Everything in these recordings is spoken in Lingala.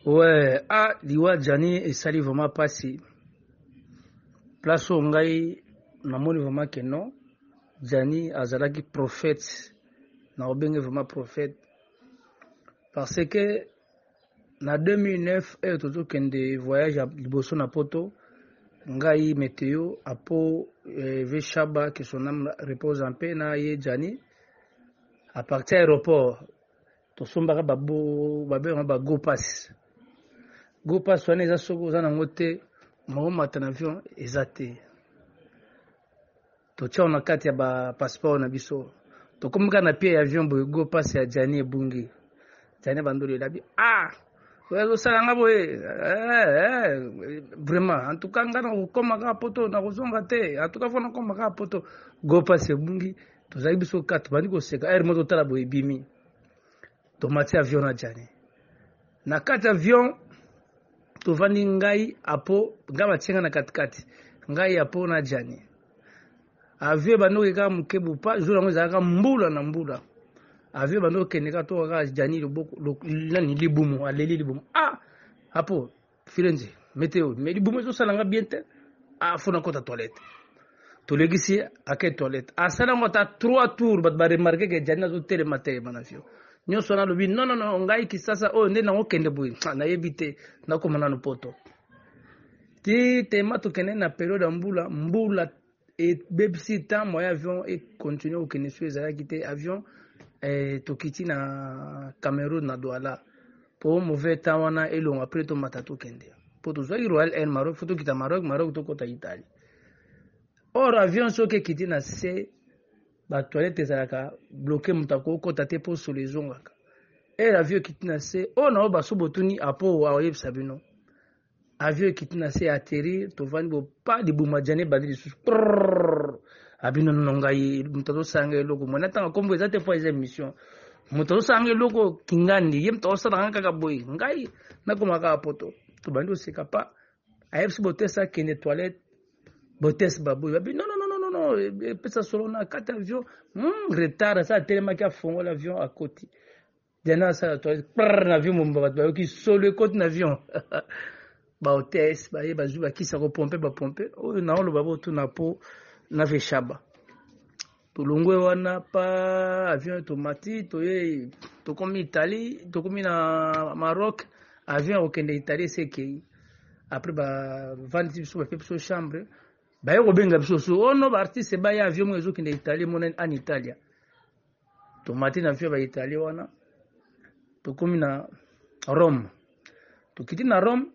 Ouais, ah, liwa Jani et Sali vraiment passé. Place où ngai na moni vraiment que non. Jani azalaki prophète. Na obenge vraiment prophète. Parce que na 2009 et toujours kende voyage à liboso na poto ngai météo apo ve shaba que son âme repose en paix na ye Jani à partir aéroport to sombaka babo ba go pass. Go pass wana eza soko oza nango te maomata na avion eza te totia na kati ya bapasseport na biso tokomika na pie ya avion boye go pass ya Jani ebungi Jani bandoli elabi ozosalanga boye vraiment en tout cas nga nakokoma kaka poto nakozonga te en tout cas fo nakoma kaka poto go pass ebungi tozali biso kati bandi koseka aire mo totala boye ebimi tomati avion na Jani na kati avion tovandi ngai apo ngai batienga na katikati ngai apo na Jani avion bandoki kaka moke bupa jour yango ezalaka mbula na mbula avion bandoki kende kaka toka kaka Jani nani libumu aleli libumu apo filenzi météo mais libumu ezosalanga bien te fona kota toilette tolegisi ake toilette asalango ata 3 tours bato baremarke ke Jani azotelema telema na avion nyonso wana lobi non ngai kisasa oyo nde nango kende boye nayebi te nakoma nano poto ti tema tokende na periode ya mbula ebebisi ntango ya avion econtinue kokende so ezalaki te avion tokiti na Cameroun na Douala po mauvais temps wana elongo apres tomata tokende po tozwaki Royal Air Maroc fo tokita Maroc tokota Italie or avion soki ekiti na se batoilette ezalaka bloqué moto akokota te mpo solo ezongaka avion ekiti na se oyo na oyo baso botuni apo aoyebisa bino avion ekiti na se atterrir tovandi bopa libuma Jani ebandi lisusu abino nono ngai moto azosanga eloko mwana ntango kombo eza te fo eza émission moto azosanga eloko kingandi ye moto azosalanga kaka boye ngai nakoma kaka poto tobandi koseka pa ayebisi botese akende toilette botese baboye babi non epesa solo na kati avion retard asa atelemaki afongola avion akoti Jani asala toilette na avion momba bato bayoki solo ekoti na avion bahotesse baye bazwi bakisa kopompe bapompe oyo naoloba botuna po na veshaba tolongwe wana pa avion tomati toye tokomi Italie tokomi na Maroc avion okende Italie esekei après bavandi biso bape biso chambre baye kobenga biso so ono baartiste baya avion mo ezokende Italie mona en Italia tomati na avion ba Italie wana tokomi na Rome tokiti na Rome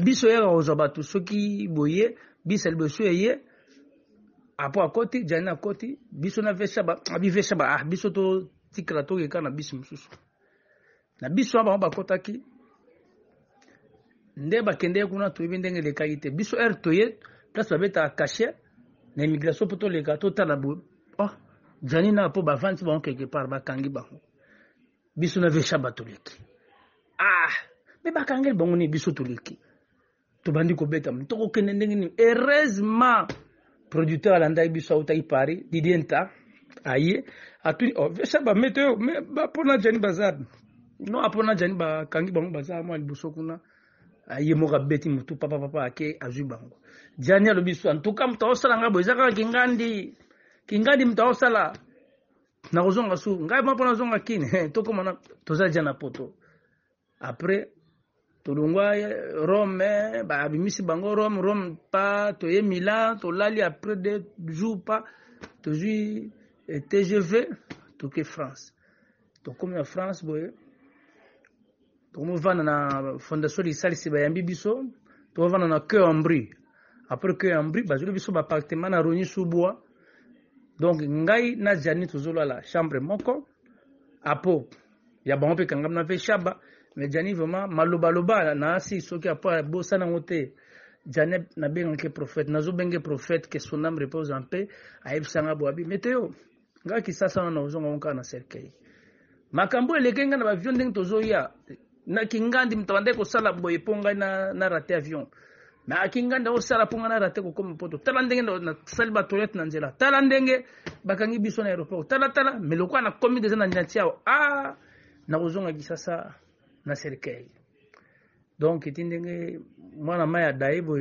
biso yaka kozwa bato soki boye bisa liboso eye apo akoti Jani akoti biso na veshaba biso totikala tokeka na biso mosusu na biso bango bakotaki nde bakende kuna toyebi ndenge elekaki te biso aire toye place babetaka cachet na immigration mpo toleka totala boye Jani na po bavandi bango quelque part bakangi bango biso na veshaba toleki me bakangeli bango ni biso toleki tobandi kobeta tokokende ndenge nini heureusement producteur alandaki biso autaki Paris Didier Nta aye atuni veshaba météo me bapona Jani bazar non apona Jani bakangi bango bazar mwa liboso kuna aye moko abeti motu papa ake azwi bango Jani alobi so en tout cas moto aosalanga boye eza kaka kingandi moto aosala nakozonga su ngai mpona zonga kini tokomana toza dia na poto après tolongwa Rome babimisi bango Rome pa toye Milan tolali après 2 jours pa tozwi TGV toke France tokomi na France boye tokomivanda na fondation lisalisi bayambi biso tokovanda na Queue-en-Brie après Queue-en-Brie bazwili biso baappartement na Rogny Subois donc ngai na Jani tozolala chambre moko apo ya bango mpe kangam na veshaba mais Jani vraiment malobaloba na si soki apa bosa nango te Jani nabengaki prophète nazobenge prophète que son âme repose en paix ayebisanga boabi météo ngai kisasa wana ozonga ngo na cercueil makambo eleke nga na bavion ndenge tozoya na kingandi mtawande kosala boye po ngai na rate avion na akingandi osala po ngai na rate kokoma poto tala ndenge na sali ba toilette na nzela tala ndenge bakangi biso na aéroport tala meloko na komi deja na nyantiao na kozonga kisasa na cercueil donc etindenge mwana maya daibo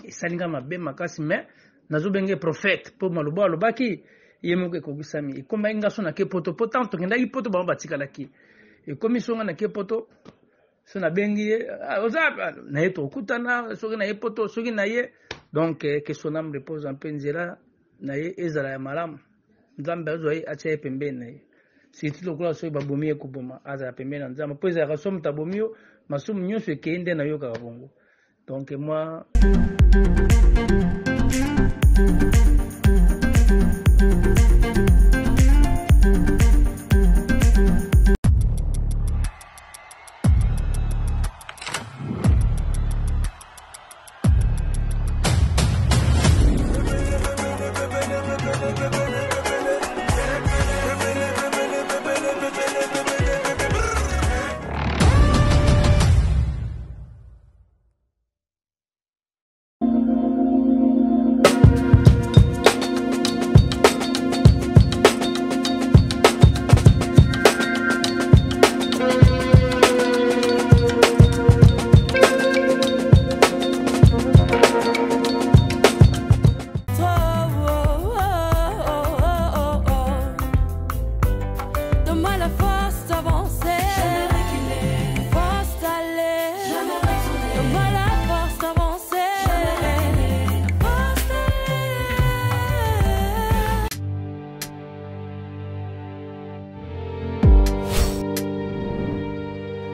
esalinga mabe makasi mais nazobenge prophète po maloba alobaki yemoko ekokisami ekoma ngaso na ke poto po tanto kendaki poto bango batikalaki ekomi songa na ke poto so na bengi oza na ye tokutana soki na ye poto soki na ye donc que son âme repose en paix nzela na ye ezala ya malamu nzambe azwa ye atia ye pembeni na ye siti lokola soki babomi ye koboma azala pembeni na nzambe mpo ezalaka so moto abomi yo masumu nyonso ekei nde nayokaka bongo donc moi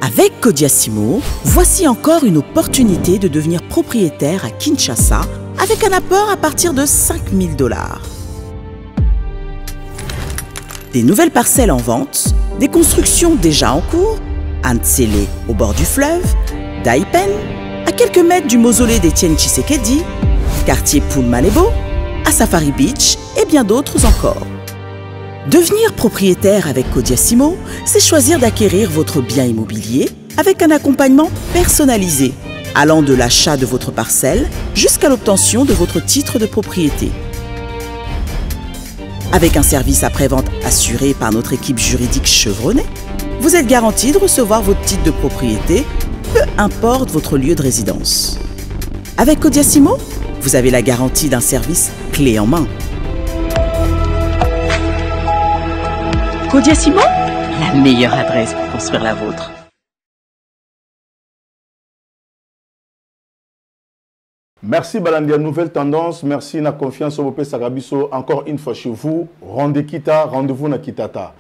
Avec Kodiasimo, voici encore une opportunité de devenir propriétaire à Kinshasa avec un apport à partir de $5 000. Des nouvelles parcelles en vente, des constructions déjà en cours, à Ntsele au bord du fleuve, Daipen, à quelques mètres du mausolée d'Étienne Tshisekedi, quartier Poulmalebo, à Safari Beach et bien d'autres encore. Devenir propriétaire avec Kodiasimo, c'est choisir d'acquérir votre bien immobilier avec un accompagnement personnalisé, allant de l'achat de votre parcelle jusqu'à l'obtention de votre titre de propriété. Avec un service après-vente assuré par notre équipe juridique chevronnée, vous êtes garanti de recevoir votre titre de propriété, peu importe votre lieu de résidence. Avec Kodiasimo, vous avez la garantie d'un service clé en main. Kodiasimo, la meilleure adresse pour construire la vôtre. Merci Balandia, nouvelle tendance. Merci na confiance au Bopé Sagabiso. Encore une fois chez vous. Rendez-vous na Kitata.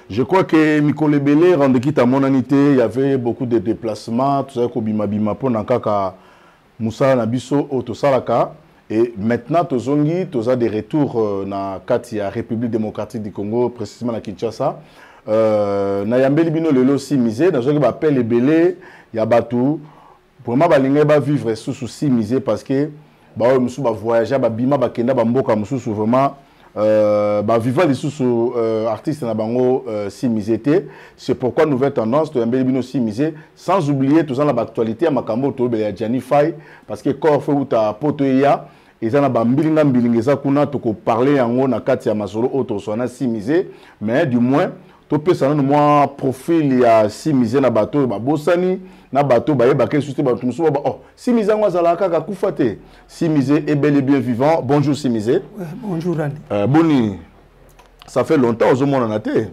Je crois que Mikole Belé, Rendez-Kita Monanité, il y avait beaucoup de déplacements. Tout ça, Kobima Bima pour Nankaka Moussa Nabiso Otosalaka. Et maintenant, Tozongi, Toza des retours na Katia, République démocratique du Congo, précisément à Kinshasa. Na Yambeli Bino Lelo si misé, dans un appel les belé, Yabatu. Pour moi, je vais vivre sous si misé parce que je vais voyager, je vais bima, je vais mboka, vraiment, vivre les sous artistes na bango si misé. C'est pourquoi nouvelle tendance, Yambeli Bino si misé, sans oublier tout ça l'actualité à Makambo, Tobel Gianni Faye, parce que corps fait où ta poteya. Et ça n'a pas mbilinga kuna toko parler yango na kati ya masolo auto sona simisé mais du moins to pesa na moi profil ya simisé na bateau ba bosani na bateau ba yeba ke susté ba tumuso ba oh simisé ngo azala kaka kufate simisé est bel et bien vivant. Bonjour simisé. Ouais, bonjour Randy. Boni, ça fait longtemps aux hommes en até.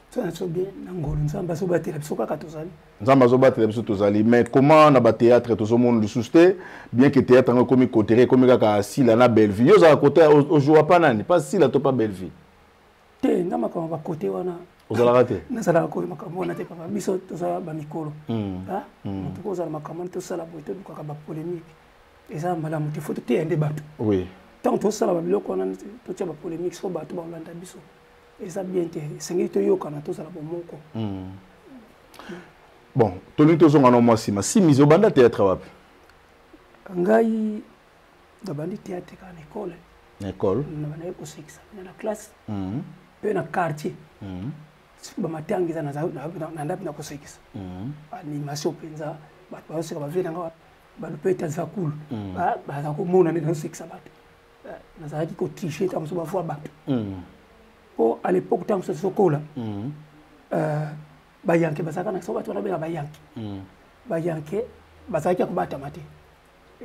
Ça va bien ngolo nzamba so batela biso kaka tozali. Nzamba zo batela biso tozali mais comment na ba théâtre to monde le susté bien que théâtre ngo comme côté comme kaka sila na Belleville. Yo za côté au jour pas nani pas sila to pas Belleville. Te ndama kama ba côté wana. Ozala raté. Na sala ko makambo na te papa biso tozala ba mikolo. Ha? To ko zala makambo to sala boito ko ka ba polémique. Eza malamu te foto te ende bato. Oui. Tant to sala ba biloko na to tia ba polémique so bato ba olanda biso. Et bien, c'est un peu de ça. Bon, tu as dit que tu as si mis au banda théâtre. Ngai dabandi théâtre à l'école. L'école. Dans la classe. Puis dans le quartier. Si tu as dit que tu as animation, tu as cool. À l'époque, tu as Bayanki, Basaka, na soba tu na bayanki. ba yanke bazaki akubata mate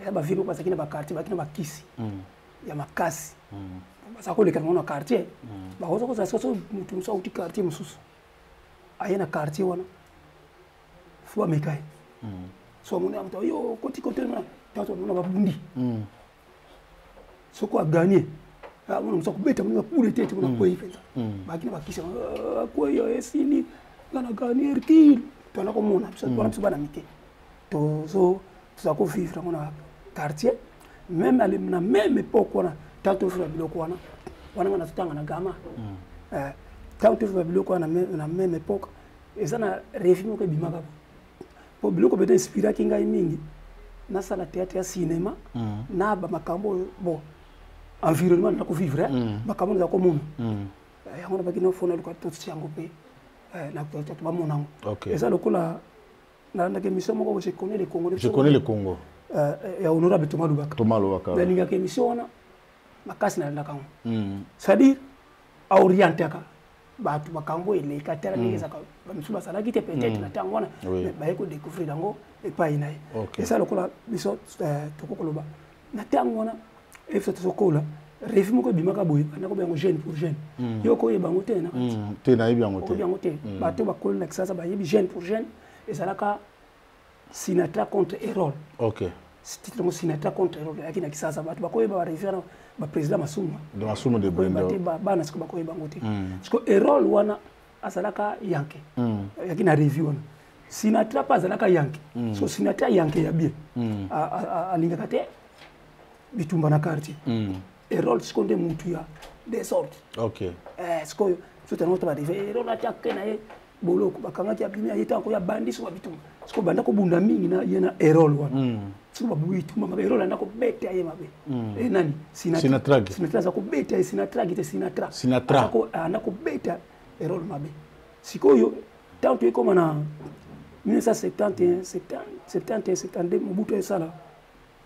ya ba ville bazaki na ba quartier bakina ba kisi ya makasi bazako le kana na quartier ba hozo ko zaso mutu so uti quartier mususu ayena quartier wana fuba mekai so mona mto yo koti na tato mona babundi soko a gagné ah mona mso kubeta mona kule tete mona kwa hivi bakina bakisha kwa hiyo esini kana gagné erkil tona ko mona mso bana mike to so ko vivre mona quartier même à la même époque wana tato fura biloko wana wana tutanga na gama tato fura biloko wana na même époque ezana revimo ko bimaka po biloko bete inspira kinga mingi na sala théâtre ya cinéma na ba makambo bon environnement na ko vivre makambo na ko mona yango ba kino fona ko to tsiango pe na ko to ba mona eza lokola na ndake misomo ko je connais le Congo ya honorable Thomas Lubaka na linga ke mission na makasi na ndaka c'est-à-dire à orienter ka batu makambo ile katera ningeza ka bamsuba sala kite peut-être na tango na ba ko découvrir dango et pas inaye et ça lokola biso to ko loba na tango na e fete sokola refimo ko bimaka boye na ko bango jeune pour jeune yoko ye bango tena tena yebi yango te bato ba ko na sasa ba yebi jeune pour jeune et ça la ka Sinatra contre Erol. OK. C'était le Sinatra contre Erol akina kisasa bato ba ko ye ba référent ba président Masuma de Brenda ba na siko ba ko ye bango te siko Erol wana asalaka yanke yakina review wana Sinatra pas asalaka yanke so Sinatra yanke ya bien alinga kate bitumba na quartier Erol skonde mutu ya des sortes OK siko so tano to ba rive Erol atake na ye boloko bakanga ya bimia yeta ko ya bandi so bitumba siko banda ko bunda mingi na yena Erol wana siko babu bitumba mabe Erol andako bete aye mabe nani Sinatra za ko bete Sinatra ko andako bete Erol mabe siko yo tanto iko mana 1971 72 Mobutu esala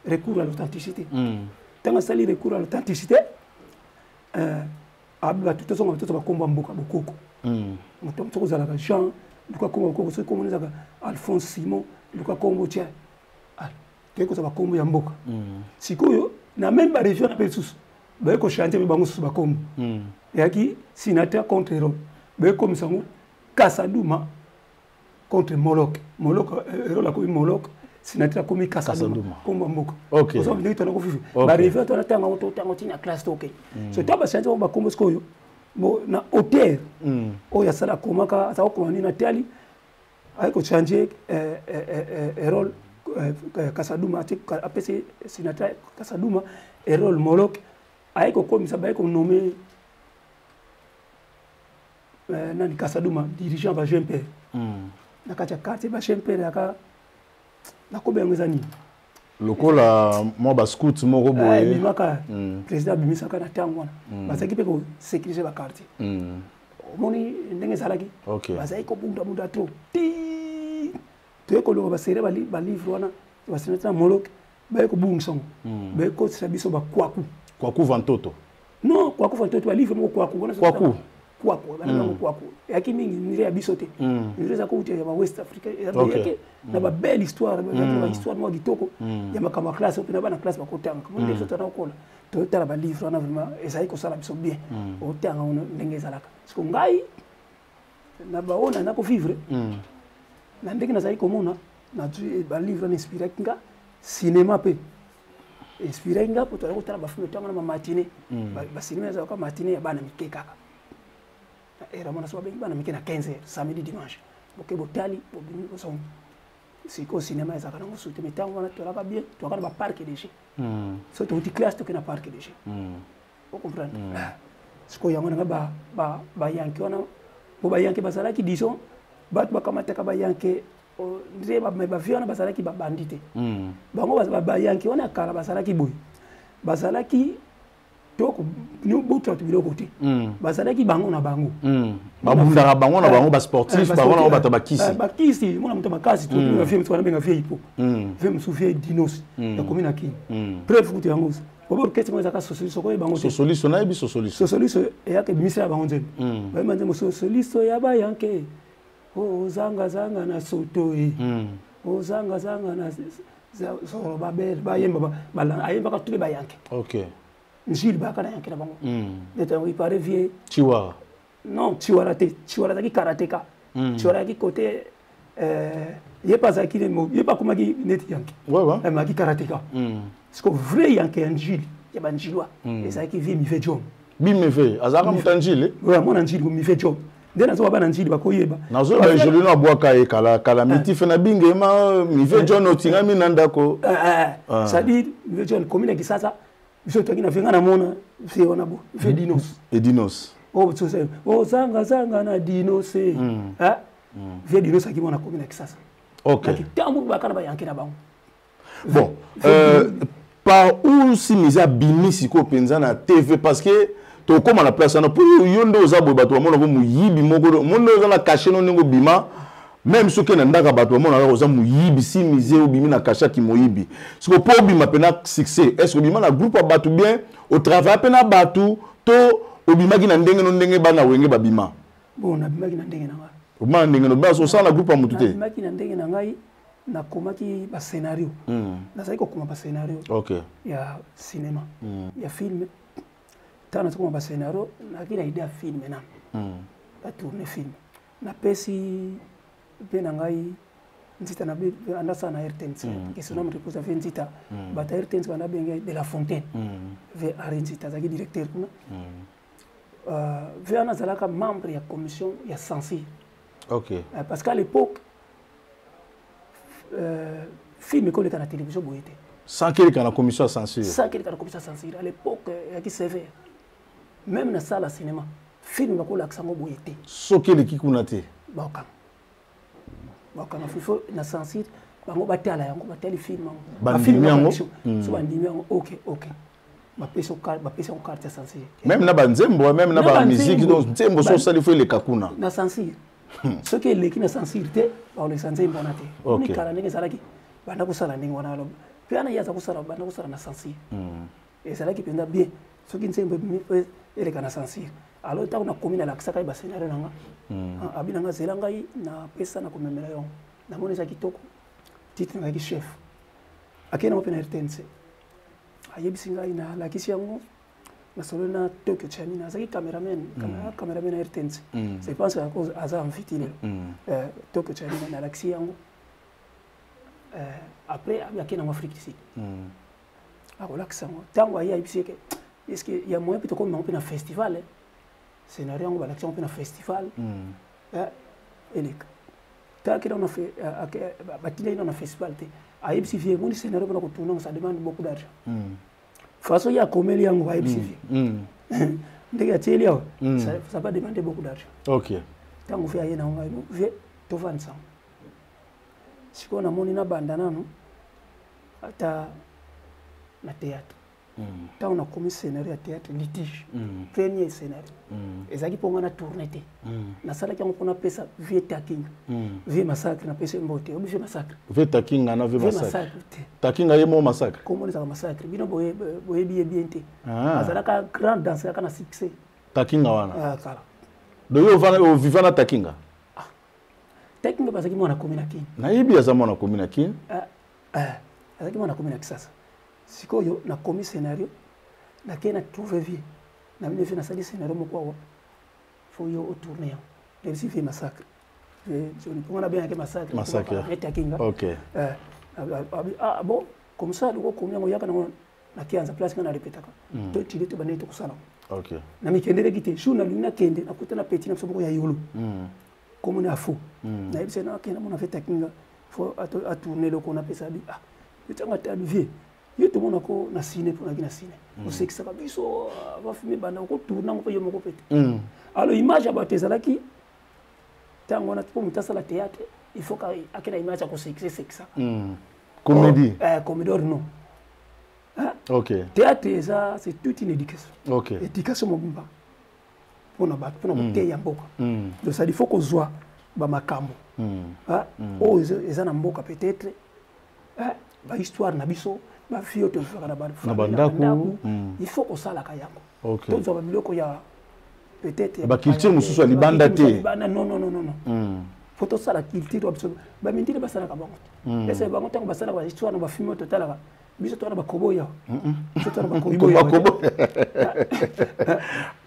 recours à l'authenticité tanga sali recours à l'authenticité abba tout ça on va komba mboka bokoko muto mtoko za la Jean luka komba bokoko so komona za Alphonse Simon luka kombo tia keko za bakombo ya mboka sikoyo na même ba région na pesus ba ko chanter ba ngusu ba kombo yaki Sinatra contre Erol ba ko misango Kasaduma contre Molok Erol la ko Molok Sinatra komi Kasaduma kombo mboka OK so ndito na ko fifi ba région to na tanga to tanga tina classe to OK so taba chanter ba kombo sikoyo bo na hôtel o ya sala komaka sa ko ni na tali ay ko changer Erol Kasaduma apese Sinatra Kasaduma Erol Molok ay ko komisa ba ko nommé nani Kasaduma dirigeant ba GMP na kacha quartier ba GMP na ko bengeza ni lokola mo ba scout mo ko boye bimaka président bimisa kana tango na bazaki pe ko sécuriser ba quartier moni ndenge salaki bazaki ko bunda trop ti to ko lo ba sere ba livre wana ba Sinatra Molok ba ko bungson ba ko sabiso ba kwaku vantoto non kwaku vantoto ba livre mo kwaku wana kwaku bana kwaku yaki mingi nire ya bisote nire za ko uti ya West Africa yaki na ba belle histoire ba histoire mo ditoko ya makama classe opina bana classe ba kotanga mo ndio tona kola to tala ba livre wana vraiment ezai ko sala biso bien otanga ona ndenge zalaka siko ngai na baona na ko vivre na ndenge na zai komona na tu ba livre na inspiré kinga cinéma pe inspiré kinga pour tala ko tala ba film tanga na matinée ba cinéma za ko matinée ya bana mikeka era mona so bana mikena 15h samedi dimanche boke botali bobini ko son siko cinéma za kana musuti mitango wana to laka bien to kana ba parc de jeux so to uti classe to kana parc de jeux vous comprenez siko yango na ba yanki wana bo ba yanki basala ki disons bat ba kamata ka ba yanki ndre ba viona basala ki ba bandite bango ba yanki wana kala basala ki boy basala ki toko ni butu biloko te basala ki bango na bango babunda bango na bango ba sportif bango na ba tabakisi bakisi mona muto makasi to na vie mutwana benga vie ipo vie msufie dinos ya komina ki preuve kutu yango bobo kete mo zaka socialiste ko bango socialiste na yebi socialiste ya ke bimisa bango nzeni ba manje mo socialiste ya ba yanke o zanga na soto ozanga zanga na solo babel bayemba bala ayemba ka tule bayanke. OK. Njili baka na yanke na bango. Neta il paraît vieux. Chihuahua. Non, Chihuahua qui karatéka. Chihuahua qui côté il pas ça qui il pas comme qui net yanke. Ouais. Mais qui karatéka. Parce que vrai yanke njili, il ba njilwa. Et ça qui vit mi fait job. Bimeve, azaka mutanjile. Ouais, mon njili mi fait job. Ndena zo ba njili ba koyeba. Nazo ba jeli na bwaka e kala miti fena bingema mi fait John otinga mi nandako. Ça dit mi John commune qui ça biso to kina venga na mona fi ona bo fi dinos. Et dinos. Oh so say oh zanga na dinos fi dinos qui mona commune qui ça. OK. Ki tambu ba kana ba yanke na bango. Bon, par où si misa bimisi ko penza na TV parce que to koma na place na pour yondo za bo bato mona ko muyibi moko mondo za na cacher no ningo bima même ce que na ndaka bato mona ko za muyibi si mise o bimi na cacher ki moyibi ce que pour bima pena succès est-ce que bima na groupe bato bien au travail pena bato to obima ki na ndenge no ndenge bana wenge ba bima bon na bima ki na ndenge na nga o ma ndenge no ba so ça na groupe mutu te na bima ki na ndenge na ngai na komaki ba scénario na sai ko koma ba scénario OK ya cinéma ya film tana tukoma ba scénario na kila idea film na ba tourner film na pesi pe na ngai nzita na be andasa na RTNC que son nom repose avec nzita ba ta RTNC bana benga de la Fontaine ve arinzita zaki directeur kuna ve ana zalaka membre ya commission ya censure OK parce qu'à l'époque film ko le kana télévision boyete sans qu'il y ait la commission censure sans qu'il y ait la commission censure à l'époque ya ki sévère même na salle cinéma film ko la ksango boyete soki le kikunate bakam faut na censure bango batala yango batali film ba film yango so bandimi yango OK ba peso carte censure même na banzembo même na ba musique donc nzembo so sali faut le kakuna na censure ce qui est l'équipe na censure te ba le censure bonate on est kala ndenge salaki banda ko sala ndenge wana lo piana yaza ko sala banda ko sala na censure et salaki penda bien ce qui nzembo ele kana censure alors ta na commune la kisaka ba scénario nanga abina nga zela ngai na pesa na komemela yo na moni za kitoko titre ngai chef akena open RTNC ayebisi ngai na la kisi yango na solo na Tokyo chami na zaki cameraman na RTNC c'est pense à cause aza amfitile Tokyo chami na la kisi yango après akena en Afrique ici akola kisango tango ayebisi ke est-ce que il y a moyen plutôt comme on peut na festival scénario yango balaction on peut na festival elek ta kira on a fait batile on a festival te ayebisi vie mon scénario pour ko tourner ça demande beaucoup d'argent façon ya komeli yango ayebisi vie ndenge ateli yo ça va demander beaucoup d'argent OK tango fait ayena ngai no vie to vansa siko na moni na banda nano ata na théâtre tant on a commis scénario à théâtre litige premier scénario ezaki ponga na tourner te na sala ki on a pesa vie taking vie massacre na pesa mbote obi vie massacre vie taking na vie massacre te taking ayemo massacre comment les massacre bino boye bien te azala ka grand danseur kana succès taking wana kala do yo vana vivana taking taking parce que moi na commune kin na yibi ya zamana commune kin azaki moi na commune kisasa sikoyo na commis scénario na kena trouver vie na mine fait na sali scénario moko faut yo tourner et si fait massacre je ne peux pas bien que massacre OK bon comme ça le combien on y a na kianza place kana répétaka to tile to baneto kusala OK na mikendele kite shu na luna kende na kutana petit na soboko ya yolo comme na fou na ibse na kena mona fait takinga faut à tourner le qu'on appelle ça bi petanga ta vie yo to mona ko na ciné pour na ciné o sait que ça biso va fumer bana ko tourner ko yo moko pete alors image about ezalaki tango na pour mutasa la théâtre il faut qu'akena image ko c'est ça comédie comédie non OK théâtre ça c'est toute une éducation OK éducation mobimba pona ba pona te ya mboka donc ça il faut qu'on soit ba makambo oh ezana mboka peut-être ba histoire na biso ba fio to faka na bandako il faut qu'on sala kayango OK to zo ba biloko ya peut-être ba culture mususu libanda te non photo ça la culture absolument ba mentire ba sana ka bango ese bango tango ba sana ba histoire ba film total ka biso to na ba koboya biso to na ba koboya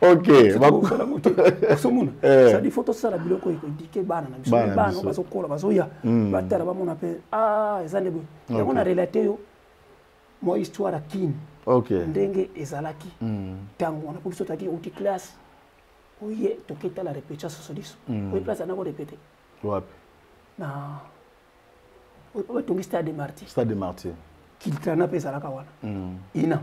OK somuna ça dit photo ça la biloko ko dike bana na biso bana ba so kola ba so ya ba tala ba mona pe ezande bo ya mona relater yo mo histoire akini OK ndenge ezalaki tango on a pour sotaki outi classe oye toketa la répétition so diso oye place na ko répéter wapi na oye tongi stade de Martyr kiltrana pesa la kawana ina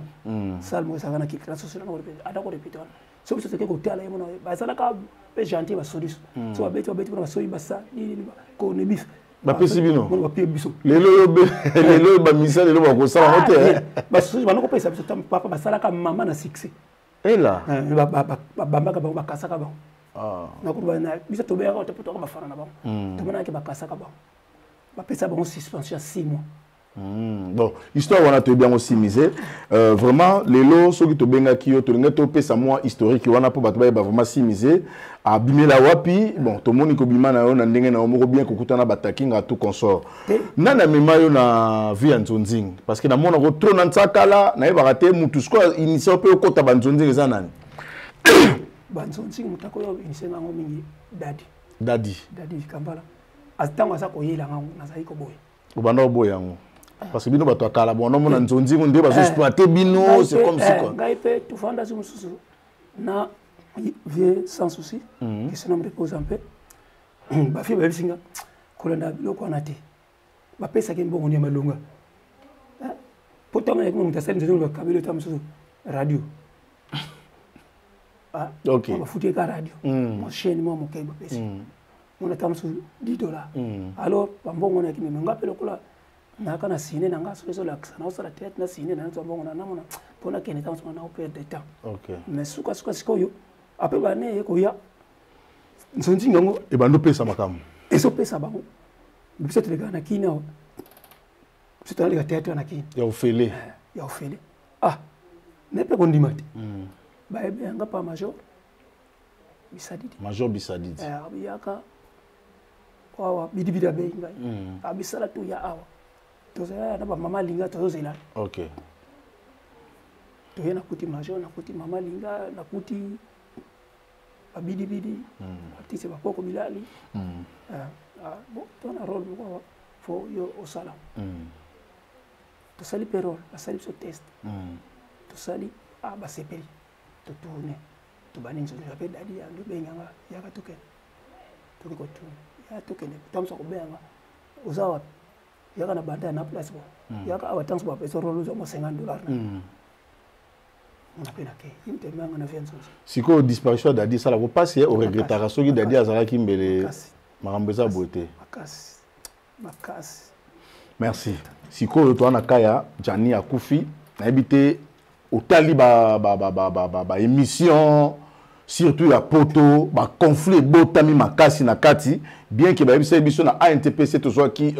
salmo esaka na kiltrana so na ko répéter ada ko répéter so biso teke ko tala yemo na ba sala ka pe gentil ba so diso so ba beti ba so ibasa ni ko ne bif ba pesi bino ba pie biso lelo ba misa lelo ba ko sala hote ba so ba no ko pesa biso tam papa ba sala ka mama na succès ela ba ba kasaka ba na ko ba na biso to be ya ko te poto ko ba fana na ba to mona ke ba kasaka ba ba pesa ba suspension 6 mois. Bon, histoire wana to bien aussi misé vraiment lelo soki to benga ki to linga to pesa moi historique wana po bato ba vraiment si misé a bimela wapi bon to moni ko bima na yo na ndenge na moko bien kokutana batakinga tout consort nana mema yo na vie nzonzing parce que na mona ko trop na ntsakala na yeba raté mutu sko initial pe okota banzonzing eza nani banzonzing mutako yo initial ngo mingi dadi kambala atango asa ko yela ngo na sai ko boy ubanda boy yango parce que bino bato akala bon on mona nzonzing nde bazo exploiter bino c'est comme si quoi ngai pe tu fanda sur mususu na vie sans souci et sinon me repose un peu ba fi ba bisinga kolanda biloko na te ba pesa ke mbongo ni malunga potanga ko mutasali nzongo ba kabelo ta mususu radio OK ba futi ka radio mo chaîne mo kai ba pesa on a tamsu $10 alors ba mbongo na kimi ngapelo kula na kana sine na ngaso so la sana usala tete na sine na nzo mbongo na namona pona kene tamsu na perdre de temps OK mais suka sikoyo ape ba ne ko ya nzonzi ngango e bando pesa makamu eso pesa bango biso telega na kina biso telega tete na kina ya ofele nepe kondimate ba ebe anga pa major bisadidi abiyaka kwa bidibida be ngai abisala tu ya awa to za na ba mama linga to zela OK to yana kuti major na kuti mama linga na kuti abidibidi artiste ba poko bilali bon to na role kwa fo yo osala to sali perol ba sali so test to sali ba sepeli to tourner to bani nzo ya pe dadi ya ndo benga ya ka toke to ko tu ya toke ne tamso ko benga uzawa ya kana banda na place bo ya ka awatanso ba peso rolo zo mo $50 na on appelle ke inte manga na fianso siko disparition dadi sala ko passer au regrettera soki dadi azala ki mbele marambeza beauté makasi merci siko to na kaya Jani akufi na ebité otali ba émission surtout ya poto ba conflit botami makasi na kati bien que ba biso na ANTPC to soit qui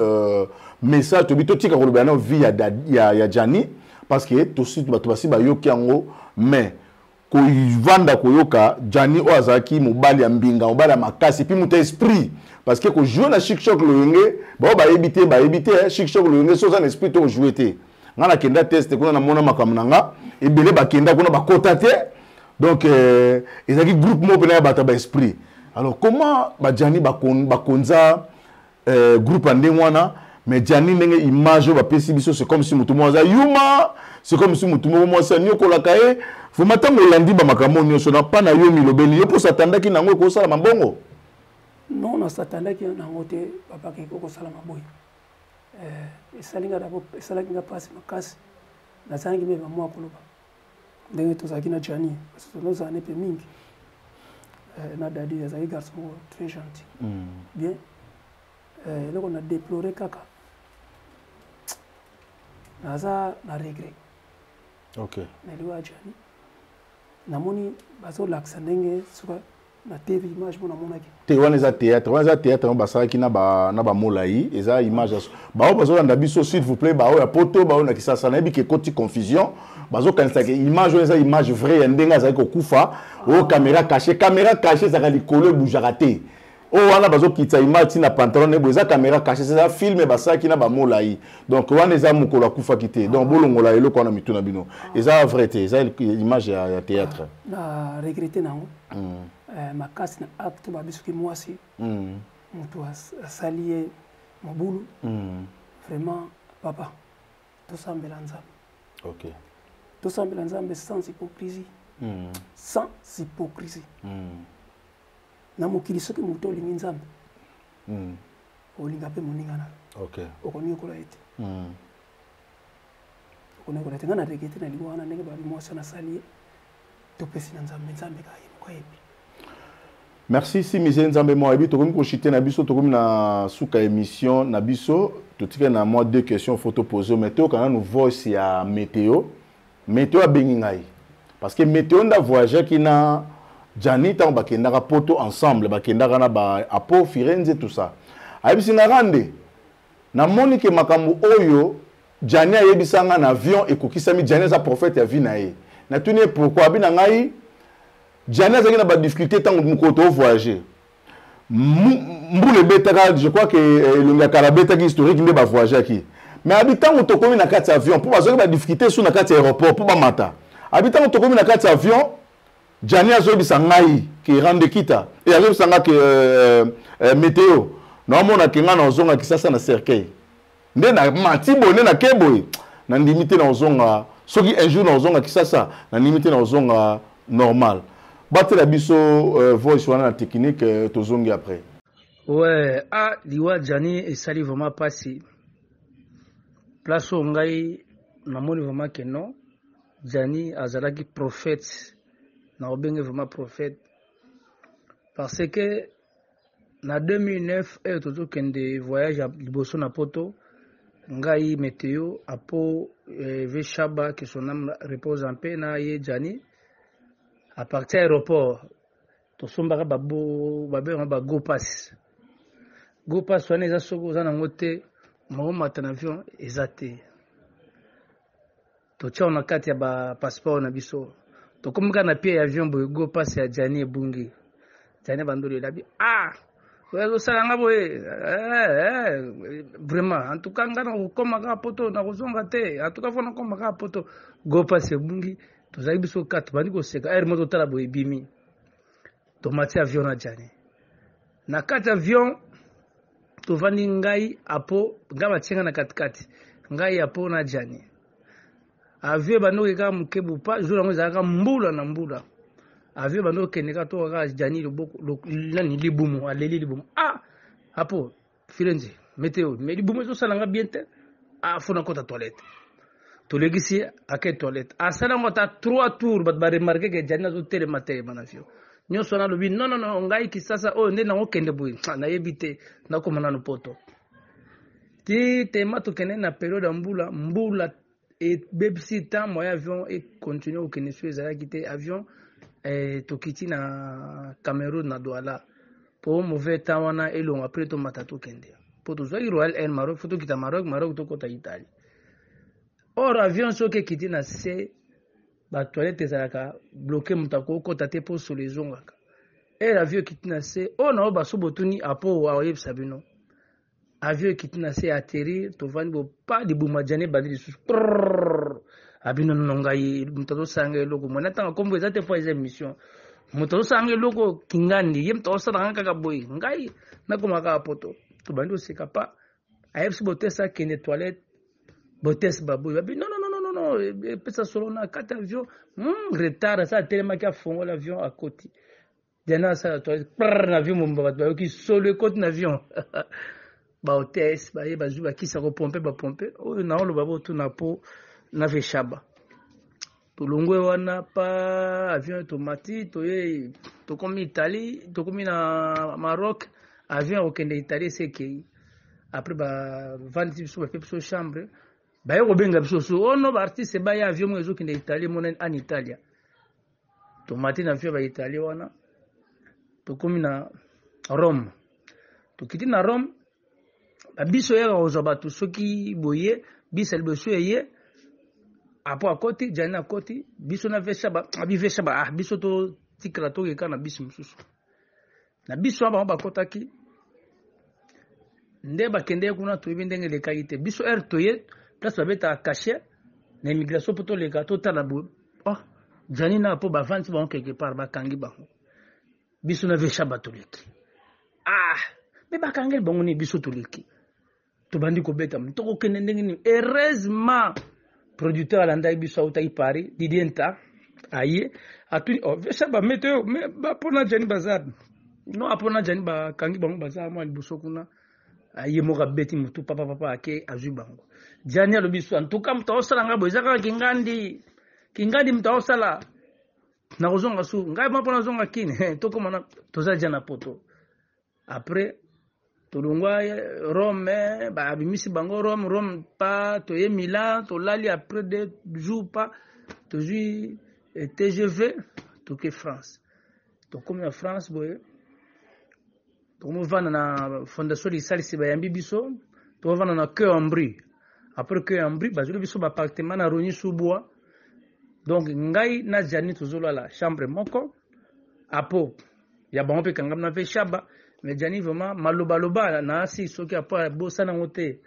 message to bito tika ko lobana vie ya Jani parce que to suite bato basi ba yoki yango mais ko vanda ko yoka Jani o azaki mobali ya mbinga mobali ya makasi puis muta esprit parce que ko jouer na chic choc lo yenge ba éviter chic choc lo yenge so ça esprit to jouer te ngana kenda test kuna na mona makamnanga ebele bakenda kuna bakota te donc ezaki groupe mo pena bata ba esprit alors comment ba Jani bakonza groupe andengwana mais Jani ndenge image ba pesi biso c'est comme si mutu moza yuma c'est comme si mutu mo sa nyoko la kae faut matango landi ba makambo nyonso na pana yo milobeli yo po satandaki nango ko sala mabongo non na satandaki nango te papa ke ko sala maboy esalinga dabo esalinga pasi makasi na zangi me mwa koloba ndenge tozaki na Jani parce que nous en pe mingi na dadi azaki garçon très gentil bien loko na déplorer kaka naza na regret OK na liwa Jani namoni bazo laksa ndenge suka na TV image mona monaki te wana za théâtre on basaki na ba molai eza image ba bazo landa biso s'il vous plaît ba ya poto ba na kisasa na bi ke koti confusion bazo kanisa ke image eza image vraie ndenga za ko kufa o caméra cachée za ka likolo boujara te wana bazo kitsa imati na pantalon ne boza caméra cachée ça filme basaki na ba molai donc wana eza mukolo akufa kité donc bolongola eloko na mituna bino eza vrai te eza image ya théâtre na regretter nango makasi na acte ba biso ki mwasi mutu asalié mabulu vraiment papa tosambela nzambe OK tosambela nzambe sans hypocrisie sans hypocrisie na mokili soki moto olingi nzambe olinga mpe moninga na okoni okola ete okoni okola ete nga na regete na lingo wana ndenge bamwasi nasali ye topesi na nzambe nzambe kayebi. Merci si misé nzambe mo ebi tokomi ko chiter na biso tokomi na suka émission na biso totike na moi deux questions photo poser mais to kana nous voice ya météo a bengi ngai parce que météo nda voyager qui na Jani tant bakendaka poto ensemble bakendaka na ba apo Firenze tout ça ayebisi na rande na moni ke makambo oyo Jani ayebisanga na avion ekokisami Jani za prophète ya vie na ye na tuni pourquoi bina ngai Jani azaki na ba difficulté tant mukoto voyager mbule betaka je crois que le karabeta qui historique nde ba voyager ki mais habitant otokomi na kati avion pour bazoki ba difficulté sur na kati aéroport pour ba mata habitant otokomi na kati avion Jani azobisa ngai ki rande kita et azobisa nga que météo na mona kinga na ozonga kisasa na cercueil nde na matibo nde na keboy na limité na ozonga soki un jour na ozonga kisasa na limité na ozonga normal batela biso voice wana na technique tozongi après ouais liwa Jani esali vraiment passi place ngai na moni vraiment que non Jani azalaki prophète na obenge vraiment prophète parce que na 2009 tozo kende voyage liboso na poto ngai météo apo Veshaba que son âme repose en paix na ye Jani à partir aéroport to sombaka babo ba go pass wana eza soko za na ngote mo mata na avion ezate to tia na kati ya ba passeport na biso to komika na pied avion boy go pass ya Jani ebungi Jani bandoli labi wezo salanga boye vraiment en tout cas ngana ukomaka poto na kuzonga te en tout cas fona komaka poto go pass ebungi to zayi biso kat bandi ko seka air moto tala boye bimi to mati avion na Jani na kati avion to vandi ngai apo ngaba tsenga na katikati ngai apo na Jani avie bando ka mukebu pa jour ngo zaka mbula na mbula avie bando keneka to ka Jani loboko nani libumu aleli libumu apo Firenze météo mais libumu zo salanga bien te fona kota toilette to legisi ake toilette asala ngota 3 tours ba remarquer que Jani zo tele matin manafio nyo sona lobi non ngai kisasa nde na okende boy na yebite na komana no poto ti tema to kene na période mbula et bebsi temps moyen avion et continuer au Kenya ezala kité avion to kiti na Cameroun na Douala pour mauvais temps wana elonga après to matato kende pour to zoi Royal Air Maroc photo kita Maroc to kota Italie or avion so ke kiti na se ba toilette ezalaka bloqué mutako kota te pour sur les ongaka et avion kiti na se na ba sobotuni apo aoyeb sabino avion kitina se atterrir to vandi bo pa di buma Jani bandi su abino nongai mutazo sange loko mona tanga kombo ezate fois eza mission mutazo sange loko kingandi yem to sala ngaka boy ngai na komaka poto to bandi oseka pa ayebsi botesa kene toilette botes baboy babi non pesa solo na kata avion retard ça tellement qu'il a fongo l'avion à côté Jana ça toilette avion momba ba ki solo côté avion ba hôtesse ba yeba zuba kisa ko pomper na olo babo tu na po na Veshaba to longwe wana pa avion automatique to komi Italie to komi na Maroc avion okende Italie c'est après ba 20 biso ba peso chambre ba yo benga biso so ba artiste ba ya avion mwezo kende Italie mona en Italia to matin avion ba Italie wana to komi na Rome to kiti na Rome biso ya ozo batu soki boye biso liboso ye apo akoti Jani akoti biso na Veshaba biso to tikra to kana biso mususu na biso aba bakotaki nde bakende kuna toyebi ndenge lekaki te biso aire toye place babetaka cachet na immigration mpo toleka totala boye jani na mpo bavandi bango quelque part bakangi bango biso na veshaba toleki me bakangeli bango ni biso toleki tobandi kobeta tokokende ndenge nini heureusement producteur alandaki biso autaki Paris didienta aye atuni veshaba meteo me bapona jani bazar no apona jani bakangi bango bazar mwa liboso kuna aye moka beti mutu papa ake azwi bango jani alobi so en tout cas mutu osala nga boye ezaka kingandi mutu osala na kozonga su ngai mpona zonga kini tokomana toza jana poto après tolongwa Rome babimisi bango Rome pa toye Milan tolali après 2 jours pa tozwi TGV toke France tokomi na France boye tokomuvanda na fondation lisalisi bayambi biso tokovanda na Quai Ambry après Quai Ambry bazoli biso baappartement na Rogny Subwa donc ngai na jani tozolala chambre moko apo ya bango mpe kangam na veshaba mais jani vraiment malobaloba na asi soki apo bosana ngo te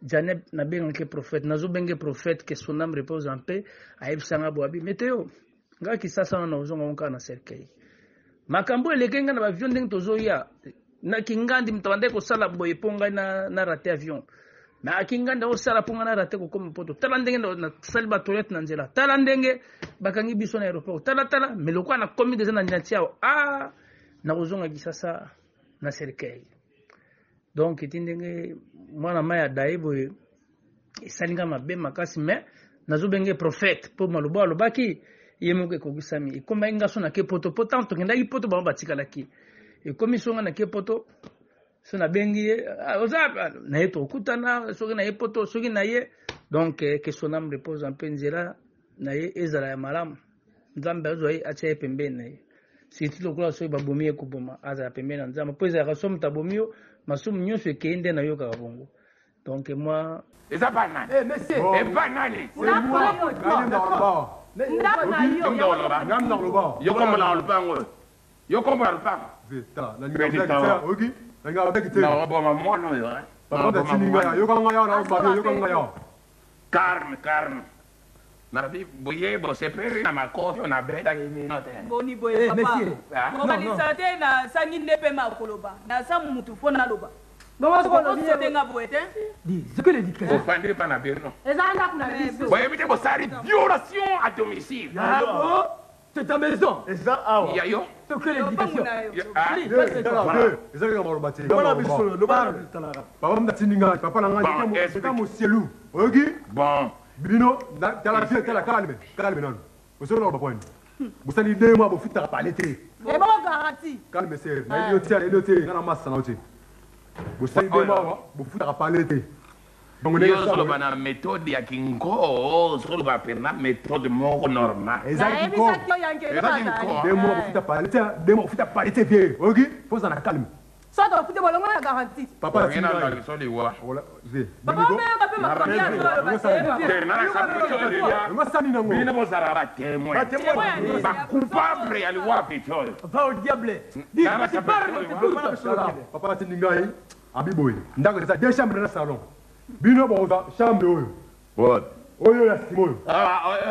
jani nabengaki prophète nazobenge prophète que son âme repose en paix ayebisanga boabi meteo ngai kisasa na ozonga onka na cercueil makambo elekenga na bavion ndenge tozoya na kingandi mtawande kosala boye ponga na rate avion na kingandi osala ponga na rate kokoma poto tala ndenge na sali ba toilette na nzela tala ndenge bakangi biso na aéroport tala meloko na komi déjà na nyantiao na ozonga kisasa na cercueil donc itindenge mwana maya daibo esalinga mabe makasi mais nazobenge prophète po maloba lobaki yemuke kokisami ikoma ingaso na ke poto tanto kendaki poto ba batikalaki ekomi songa na ke poto so na bengi oza na yeto kutana soki na ye poto soki na ye donc que son âme repose en paix nzela na ye ezala ya malamu nzambe azoi acha pembeni na ye siti lokola soki babomi ye koboma azala pembeni na nzambe mpo ezalaka so moto abomi yo masumu nyonso ekei nde nayokaka bongo donc moi eza banani ebanani yokombola lupango yokombola lupango naboma mwana oyo carme nabi boye boseperi na makofi na beta kimino te boni boye papa komalisa te na sangi ndepe makoloba na sa mutu fona loba Maman, c'est quoi le bien boete dis ce que les dit au fandi pas na birno ezanga kuna biso boye bite bosari violation à domicile c'est ta maison Et ça, ah ouais. yayo ce que l'éducation ezalaka malobati papa mnatininga papa nanga eka mosielu oyoki bon bino tala kalme nano osoki na bapoine bosali 2 mois bofutaka pale te eboko garanti kalme ser na elio te nga na masa nao te bosali 2 mois bofutaka pale te yo soloba na méthode ya kinko soloba perna méthode moko normal ezalaki ko 2 mois bofuta pale te 2 mois bofuta pale te bien oyoki poza na kalme soto fute bolongo na garanti papa ngena na soli wa papa mbenga pe makamia ngosani nango bina bozara ba témoin ba coupable ya liwa pétrole va au diable dis tu parles papa tiningai abiboy ndako za 2 chambres na salon bino boza chambre oyo what oyo ya simoyo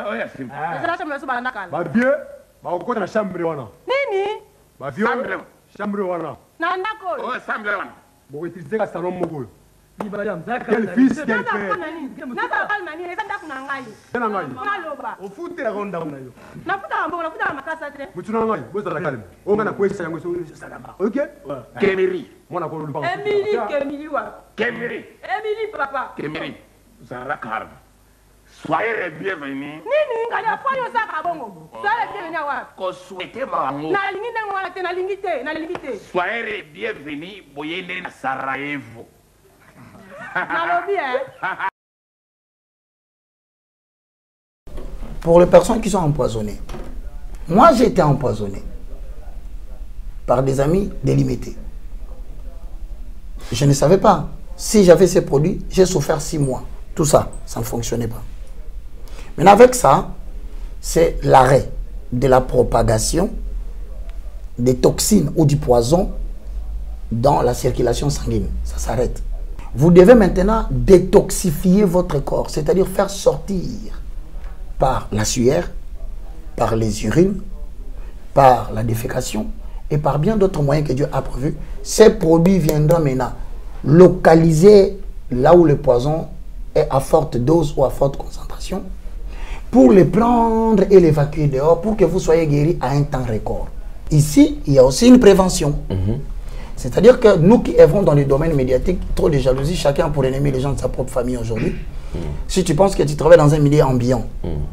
oya sim ezala chambre so bana kala ba vie ba okota na chambre wana nini ba vie chambre wana na ndako oya chambre wana bo utiliser ka salon moko dis madame zaka quel fils quel père na ba kalma ni eza ndako na ngai tena ngai ngaloba ofuti la ronda na yo nafuta mbongo nafuta makasa te mutuna ngai bozala kalme onga na kwesa yango so salama okay Kemiri mwana ko lupa Emily wa Kemiri Emily papa Kemiri zara karma soyez les bienvenus nini ngali afanyo saka bongo soyez les bienvenus wa ko souhaiter bango na lingi ndango wala te na lingi te soyez les bienvenus boyende na Sarajevo nalobi Pour les personnes qui sont empoisonnées, moi j'ai été empoisonné par des amis délimités. Je ne savais pas. Si j'avais ces produits, j'ai souffert 6 mois. Tout ça, ça ne fonctionnait pas. Maintenant avec ça, c'est l'arrêt de la propagation des toxines ou du poison dans la circulation sanguine. Ça s'arrête. Vous devez maintenant détoxifier votre corps, c'est-à-dire faire sortir par la sueur, par les urines, par la défécation et par bien d'autres moyens que Dieu a prévus. Ces produits viendront maintenant localiser là où le poison est à forte dose ou à forte concentration pour les prendre et l'évacuer dehors pour que vous soyez guéri à un temps record. Ici, il y a aussi une prévention. C'est-à-dire que nous qui œuvrons dans les domaines médiatiques, trop de jalousie, chacun pour ennemer les gens de sa propre famille aujourd'hui. Si tu penses que tu travailles dans un milieu ambiant,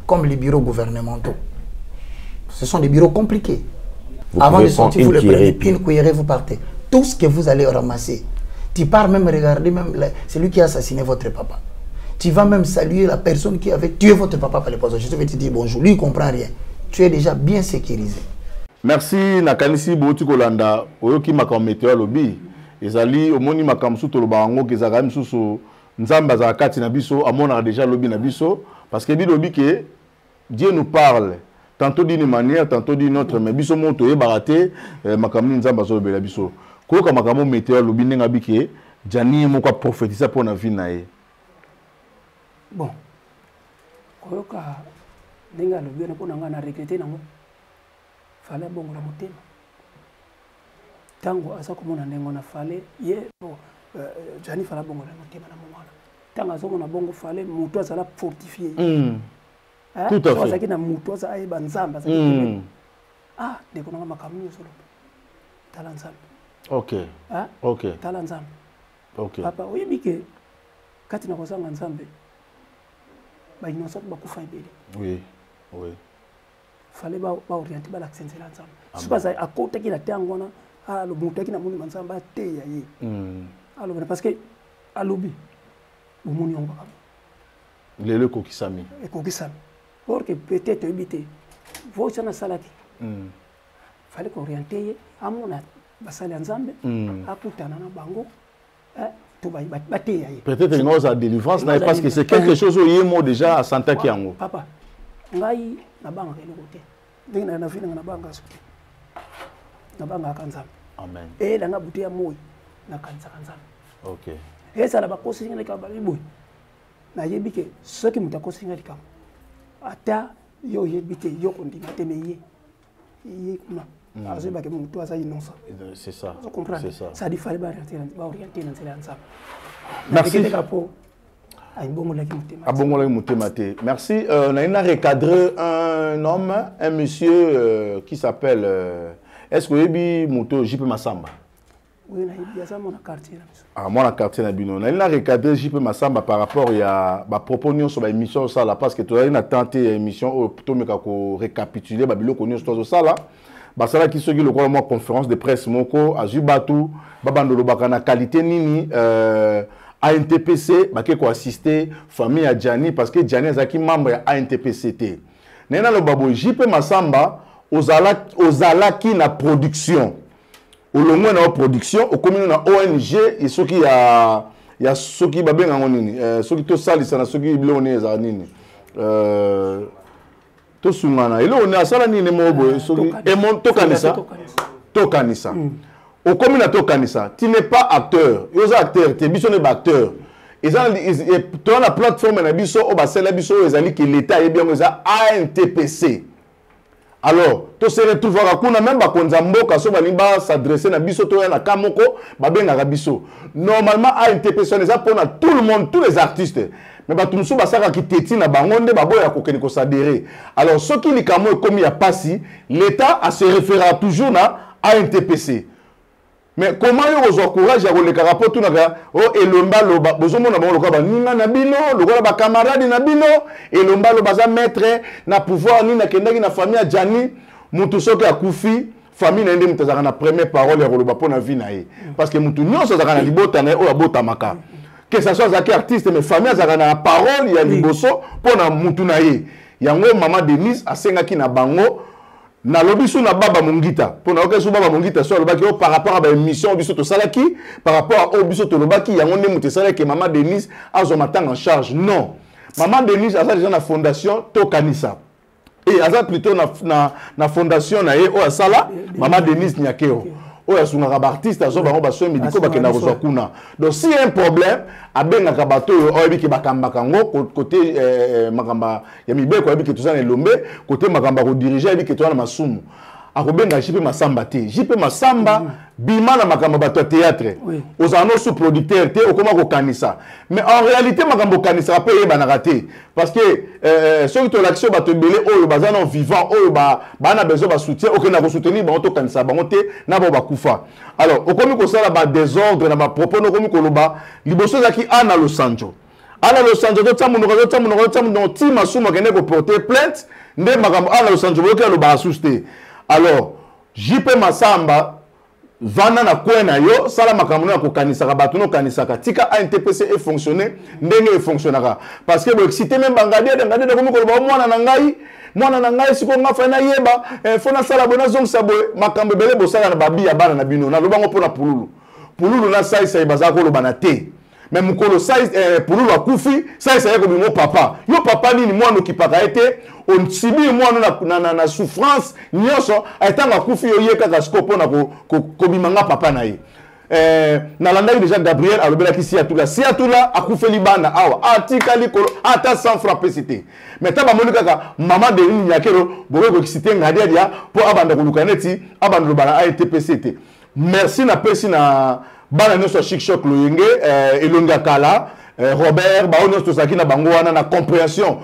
comme les bureaux gouvernementaux, ce sont des bureaux compliqués. Avant de sortir, vous le prenez, une cuillerée, vous partez. Tout ce que vous allez ramasser, tu pars même regarder celui qui a assassiné votre papa. Tu vas même saluer la personne qui avait tué votre papa par les poisons. Je vais te dire bonjour, lui il ne comprend rien. Tu es déjà bien sécurisé. Merci nakanisi Bouti Kolanda oyoki makam météo lobby ezali omoni makam suto lobango kezaka misusu nzamba za kati na biso amona déjà lobby na biso parce que bi lobby que Dieu nous parle tantôt d'une manière tantôt d'une autre mais biso moto e baraté makam ni nzamba zo bela biso ko ka makam météo lobby nenga bike jani moko prophétiser pour na vie na ye bon koyoka nenga lobby na pona ngana regretter nango fallait bongo la motema tango asa komona ndengo na fallait ye jani fala bongo la motema na mwana tango aso na bongo fallait muto azala fortifié tout à fait ça qui na muto asa ay banzamba ça ah ndeko na makamuni solo tala nzambe OK OK tala nzambe OK papa oyebike kati na kozanga nzambe ba innocent ba kufa ibeli oui oui fallait ba orienter ba l'accent là ensemble c'est pas ça à côté qui la tangona ah le monter qui na moni ensemble te ya ye alors parce que à lobby au moni on va le kokisami et kokisami pour que peut-être éviter vous ça na salaki fallait qu'orienter à mon ba sala ensemble à kutana na bango to ba te ya ye peut-être une autre délivrance là parce que c'est quelque chose où yemo déjà à santa ki yango papa ngai na banga ke lokote ndenge na fina na banga sote na banga kanzambe amen la nga butia moyi na kanza kanzambe OK ça la ba kosinga ka ba liboy na yebike soki mutakosinga likam ata yo yebike yo kondima temeye yi kuma azo ba ke mutu asa innocent c'est ça vous comprenez ça dit fallait ba orienter dans cela ensemble merci merci. On a recadré un homme, un monsieur qui s'appelle. Est-ce que vous avez moto JP Massamba? Oui, il y a ça mon quartier. Ah, mon quartier Nabino. On a recadré JP Massamba par rapport à la proposition sur l'émission ça là parce que tu as une attente émission plutôt mais qu'on récapituler babilo connu sur ça là. Basala qui se dit le conférence de presse moko azubatu babandolo bakana qualité nini ANTPC qui a assisté famille à Gianni parce que Gianni est membre de ANTPCT. Nena le babo JP Massamba ozala qui na production. Au longo na production au commune na ONG et ceux qui a ceux qui babenga ngonini ceux qui to salisa na ceux qui bilone za nini to sungana ile on asala nini mobo ceux qui et mon to kanisa au commune à Tokanissa, tu n'es pas acteur. Tu es acteur, tu es acteur. Et dans la plateforme, que l'État est bien ANTPC. Alors, tu se retrouves à même s'adresser à biso na kamoko normalement ANTPC on est pour tout le monde, tous les artistes. Mais tu nous basaka qui téti na bangonde baboya kokeni ko s'adhérer. Alors ce qui est comme il y a pas si l'État se référera toujours à ANTPC. Mais comment vous encouragez à le rapport tout naga oh elomba loba bozomo na bango loba ninga na bino lokola ba camarade na bino elomba loba za maître na pouvoir ni na kendaki na famille ya Gianni mutu soki akufi famille na ndé mutazaka na première parole ya loba pona vie na ye parce que mutu nyonso zaka na libota na o abota maka que ça soit zaki artiste mais famille zaka na parole ya liboso pona mutu na ye yango maman Denise asengaki na bango na lobiso na baba mongita pona okeso baba mongita so lobaki par rapport à ba émission biso to salaki par rapport au biso to lobaki yango ne mutu salaki maman Denise azo matanga en charge non maman Denise a déjà na fondation Tokanissa et aza plutôt na fondation na ye o asala maman Denise Nyakeo oyo asungaka baartiste azo bango basoins médicaux bakenda kozwa kuna. Donc si y a un problème abengaka bato oyo oyebi ke bakambaka ngo côté makamba ya mibeko oyebi ke toza na elombe côté makamba kodirige oyebi ke toza na masumu akobenga JP Masamba te. JP Masamba bima na makambo bato ya théâtre ozana sous producteur te okoma kokanisa mais en réalité makambo kanisa pe yebanaka te parce que soki to l'action bato belé oyo bazana vivant oyo bana besoin ba soutien okena ko soutenir ba to kanisa bango te na ba kufa. Alors okomi ko sala ba désordre na ba propos okomi ko loba liboso zaki ana Los Angeles. Ana Los Angeles to tsamu ti masuma kene ko porter plainte nde makambo ana Los Angeles ko lo ba asuste. Alors, JP Masamba, vana na kwena yo, sala makamuna ya kokanisaka bato no kanisaka. Tika ANTPC e fonctionner, ndenge e fonctionnera. Parce que bo excité même bangadia, ngade de komi ko ba mwana na ngai siko nga fa na yeba, fona sala bona zong sabo makambe bele bo sala na babi ya bana na bino. Na lobango pona pululu. Pululu na sai baza ko lo bana te. Mais mukolo sai pululu akufi, sai ko bimo papa. Yo papa nini mwana okipaka ete on sibi mwana na souffrance nyoso aitanga kufi yo yeka ka scope na ko bimanga papa na ye. Na landa déjà Gabriel alobela ki siatula akufeli bana awa atikali kolo ata sans frapper cité. Mais taba monika ka maman de ni nyakero bobe ko cité ngadia dia po abanda kulukaneti abanda lobana ATPC te. Merci na pesi na bana nyoso chic choc loyenge elonga kala Robert baono tozaki na bango wana na compréhension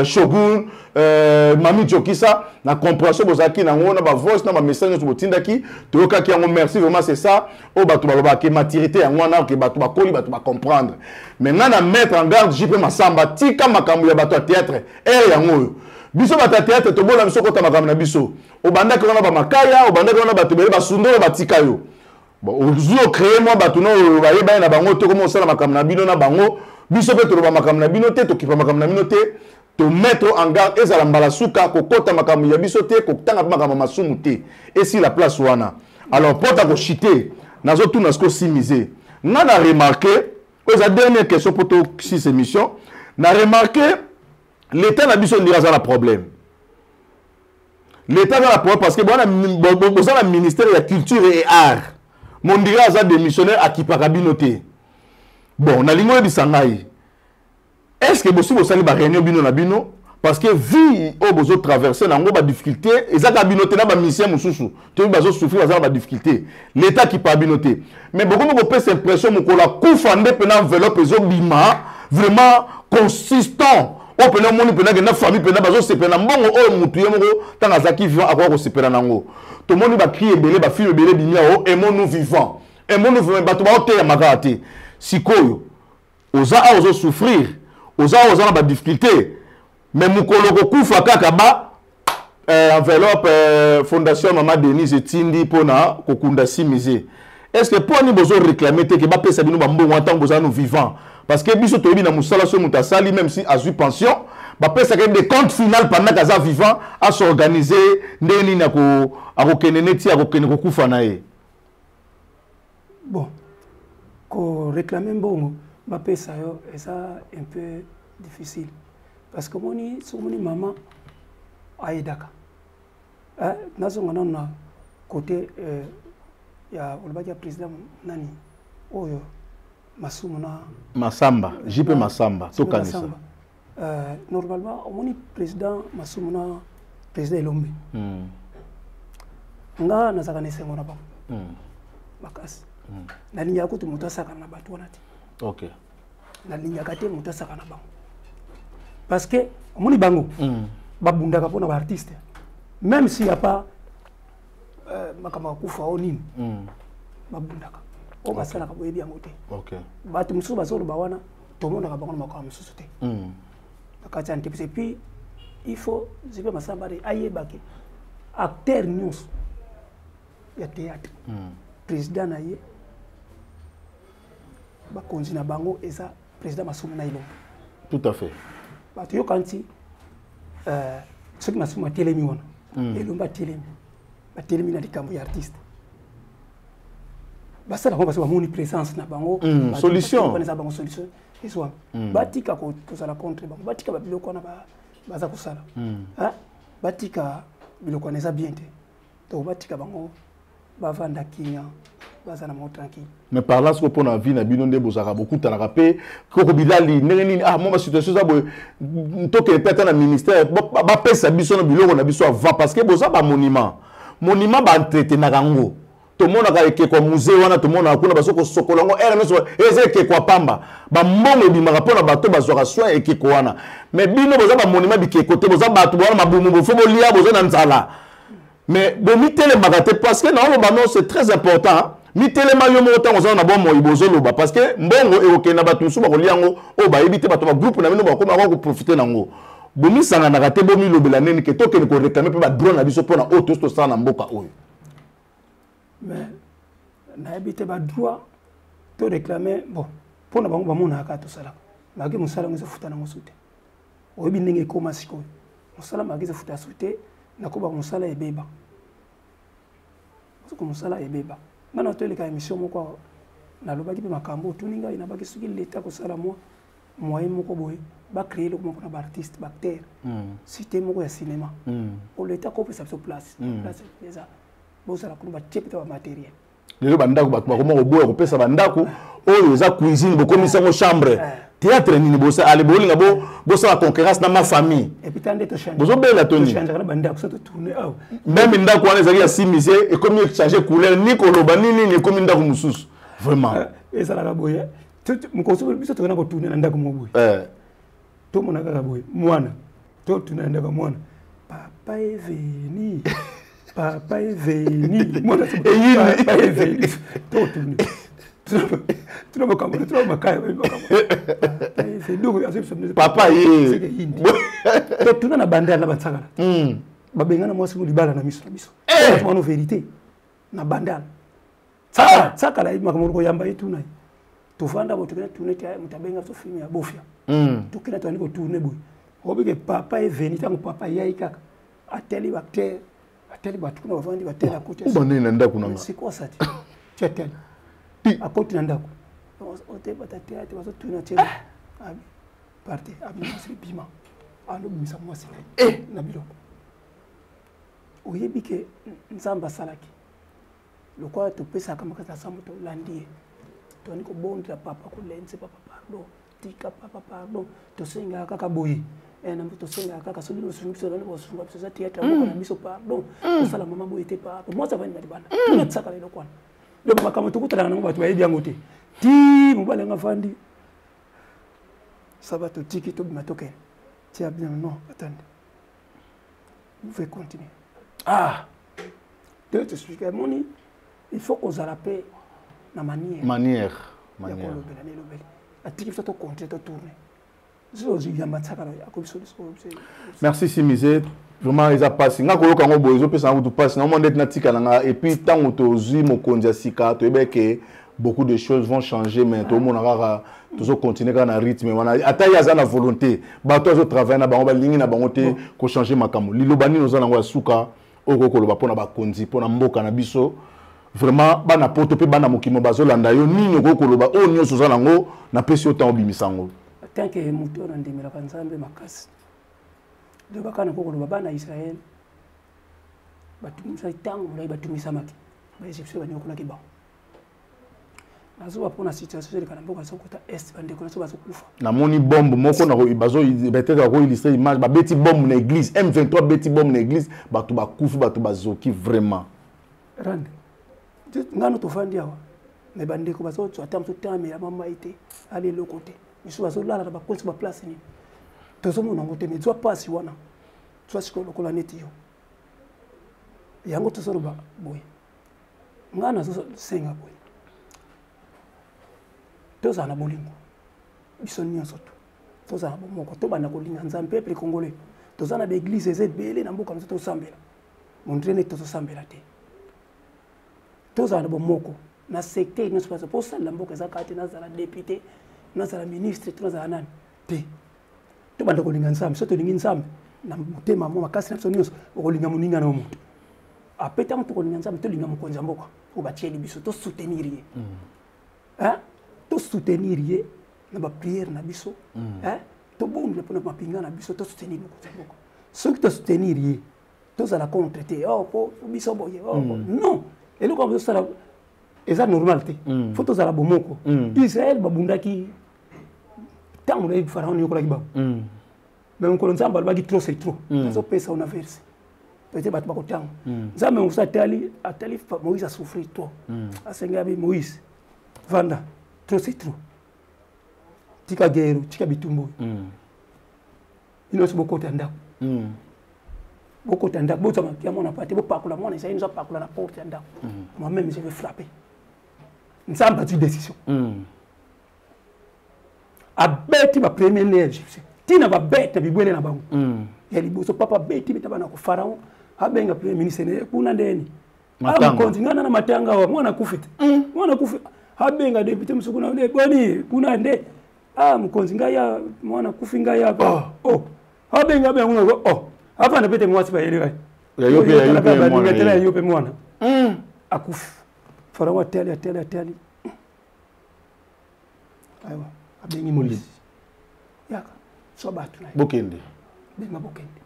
Shogun Mami Jokisa na compréhension bozaki na ngona ba voice na ba message to botindaki toyokaki yango merci vraiment c'est ça o bato baloba ke maturité yango wana ke bato bakoli bato ba comprendre maintenant na mettre en garde JP Masamba tika makambo ya bato théâtre yango biso bato théâtre to bona biso kota makambo na biso o bandaki wana ba makaya o bandaki wana bato bele basundolo batika yo. Bon, ozo créer moi batuno bayeba na bango te comment osala makambo na bino na bango biso pe to ba makambo na bino te to kipa makambo na bino te to mettre en garde ezala mbala suka ko kota makambo ya biso te ko tanga makambo masumu te et si la place wana alors pota ko chiter nazo tout nasko simiser na remarqué aux dernière question pour to six émissions na remarqué l'état na biso ndira za la problème. L'état a la problème parce que bon na ministère de la culture et art mon dira za démissionnaire à Kipakabinoté. Bon, na lingo bisangai. Est-ce que bosi bosali ba réunion bino na bino parce que vie au bozo traverser na ngo ba difficulté ezaka binoté na ba mission mususu. To bazo souffrir za ba difficulté. L'état qui pa binoté. Mais beaucoup me pèse impression mo la kufa nde pena enveloppe ezo bima vraiment consistant. O pena moni pena na famille pena bazo sepena mbongo o mutu yemoko tanga zaki vivant akwa ko sepena nango. Tout le monde va crier belé, va fuir belé, bignao, aimons-nous vivants. Aimons-nous vivants, bateau va ôter à magate. Si koyo, osa a osa souffrir, osa a ba difficulté. Mais mukolo kokufa kakaba, enveloppe fondation Maman Denise Tindi pona kokunda simisé. Est-ce que pour nous besoin réclamer que ba pesa bino ba mbongo tant besoin nous vivants parce que biso toyebi na musala so mutasali même si a eu pension ba pesa que des comptes final pendant kaza vivant à s'organiser ndeni na ko akokeneneti akokene kokufa na ye. Bon ko réclamer mbongo ba pesa yo et ça un peu difficile parce que moni maman aidaka nazonga na côté ya olobaki président nani oyo Masumuna Masamba JP Masamba to kanisa normalement omoni président Masumuna président Elombe nga nazaka nesengo na ba makasi na linya ko to mutasaka na bato wana ti OK na linya ka te mutasaka na bango parce que omoni bango babundaka pona ba artiste même s'il y a pas makama kufa onini babundaka o basala ka boyebi yango te. OK bato mususu bazolo bawana tomona ka bango makama mususu te akati antipse puis il faut JP Masamba ayebaki acteur news ya théâtre président na ye ba konzi na bango eza président Masumuna Ilombe tout à fait bato yo kanti soki Masumuna telemi wana Ilombe telemi batelemi na likambo ya artiste basala ko basaba moni présence na bango solution connaître bango solution ezwa batika ko kozala contre bango batika ba biloko na baza kosala batika biloko na eza bien te to batika bango bavanda kinya baza na mo tranquille. Mais par là, ce qu'on peut en vie, na binonde bozaka beaucoup de rapé. Koko bidali, ah moi ma situation ça boy, to que peut-être na ministère, ba pesa biso na biloko na biso va parce que boza ba monument ba traité na gango. To mona ka ke ko musée wana to mona kuna basoko sokolango era no so eze ke kwa pamba. Ba mbongo bimaka pona bato bazwaka soin et ke ko wana. Mais bino boza ba monument bi ke côté boza bato wana mabumu bo fo bolia boza na nzala. Mais bo mitele magate parce que non c'est très important. Mi telema yo mo tango za na bon mo ibozo loba parce que mbongo e okena batu suba ko liango o ba ebite batu ba groupe na bino ba ko ma ko profiter nango bomi sanga na kate bomi lobela neni ke to ke ko réclamer pe ba drone na biso pona auto to sa na mboka oyo mais na ebite ba droit to réclamer bon pona bango ba mona ka to sala ba ke musala ngo se futa na ngosute o bi ndenge ko masiko musala ma ke se futa sute na ko ba musala ebeba ko musala ebeba Maintenant, tu as les émissions, moi, na loba ki pe makambo tuninga ina baki suki l'état ko sala moi moyen moko boye ba créer le comment on artiste bactère cité moko ya cinéma pour l'état ko pe sa place place déjà bo sala ko ba chepita ba matériel lelo bandako ba ko boye ko pesa bandako oyo za cuisine bo komisa ngo chambre théâtre nini bo sa ale bolinga bo sa concurrence na ma famille et puis tande to changer bo bela toni changer na bandako ça to tourner ah même ndako wana ezali ya simisé et comme il changer couleur ni ko loba nini comme ndako mususu vraiment et ça la boye mukoso biso to na ko tourner na ndako mo boye to mona ka boye mwana to tourner na ndako mwana papa est venu papa est venu mwana papa est venu to tourner tu n'as pas compris, tu n'as pas compris. C'est donc papa est. Donc tu n'as pas bandé là bas sagara. Babenga na mwasi mulibala na miso na miso. C'est une vérité. Na bandal. Saka la makamoko yamba yetu na. Tufanda bo tukena tunete mutabenga so film ya bofia. Tukena to aniko tourner boy. Obike papa est venu tango papa yai kaka. Ateli bakter. Ateli batukuna bavandi batela côté. Ubande na ndako nanga. C'est quoi ça? Tu attends. A côté ndako on te bata théâtre bazo tuna tena abi parti abi masri bima alo misa mwasi na biloko oyebi ke nzamba salaki lokwa to pesa kama kata sambo to landie to ni ko bondra papa ko lense papa pardon tika papa pardon to senga kaka boyi na mto senga kaka so bino sungu so na bosunga so théâtre mo na biso pardon to sala mama boyi te pardon moi ça va ni bana tuna tsaka le lokwa donc makambo tukutana na ngoma tubayebi yango te ti mobale ngafandi sabato tiki to bimatoke ti bien non attendez vous pouvez continuer de te expliquer moni il faut qu'on a la paix na manière atiki to continuer to tourner merci Simisé. Vraiment, ils ont passé. Nga kolo kango bozo pesa ngo passe. Na monde na tika nga et puis tant to zui mokonzi asika to que beaucoup de choses vont changer mais tout le monde aura toujours continuer na rythme wana ata yaza na volonté. Ba to zo travailler na bango ba lingi na bango te ko changer makambo. Lilobani no zana ngo asuka oko koloba pona ba konzi pona mboka na biso. Vraiment bana poto pe bana mokimo bazolanda yo nini oko koloba o nyoso zana ngo na pesi o temps obimisango. Tant que moto na ndimela kanzambe makasi. De bakana ko koloba bana Israël batumisa tango mulai batumisa maki ba Egypte ba nyokuna kiba azuba pona situation ile kana mboka sokota est bande ko soba sokufa na moni bombe moko na ko bazo beteka ko illustrer image ba beti bombe na église M23 beti bombe na église batu ba kufu batu bazoki vraiment rande ngano to fandi awa me bande ko bazo atam to tame ya mama ite ali le côté miso bazo lala ba konsi ba place ni tozomo na ngote me zwa pasi wana zwa sikolo kola neti yo yango tozoloba boye ngana zo senga boye tozana bolingo biso nyonso to tozana bomoko to bana kolinga nzambe peuple congolais tozana ba église ezebele na mboka nzo tosambela mondrene tozosambela te tozana bomoko na secteur nyonso paso po sala mboka ezakati nazala député nazala ministre tozala nani te to banda kolinga nzambe so to lingi nzambe na mutema mo makasi na so nyonso okolinga moninga na omuntu apeta mtu kolinga nzambe to linga mokonza mboka ko batieli biso to soutenir ye to soutenir ye na ba prière na biso to bonde pona mapinga na biso to soutenir mokonza mboka so to soutenir ye to za la contre te po biso boye non Et le comme ça et ça normalité photos à la bomoko Israël babundaki tant on est pharaon yokola kiba mais on kolonza balba ki trop c'est trop ça pesa on a versé peut-être bat ba ko tant ça mais on s'atali atali Moïse a souffert trop a sengabi Moïse vanda trop c'est trop tika guerre tika bitumbo ino so boko tanda boko tanda bo sama kia mona pati bo pakula mona ça nous a pakula la porte tanda moi même je vais frapper nous avons pris une décision a beti ba premier égyptien tina ba beti bibwele na bango ya liboso papa beti betabana ko pharaon abenga premier ministre ne kuna ndeni kontingana na matanga wa mwana kufita mwana kufita abenga deputy musukuna ne boni kuna nde mkonzinga ya mwana kufinga ya abenga benga hapa na pete mwasi ba elewa ya yope mwana akufi pharaon ateli aiwa abengi molisi yaka so batu na bokende benga bokende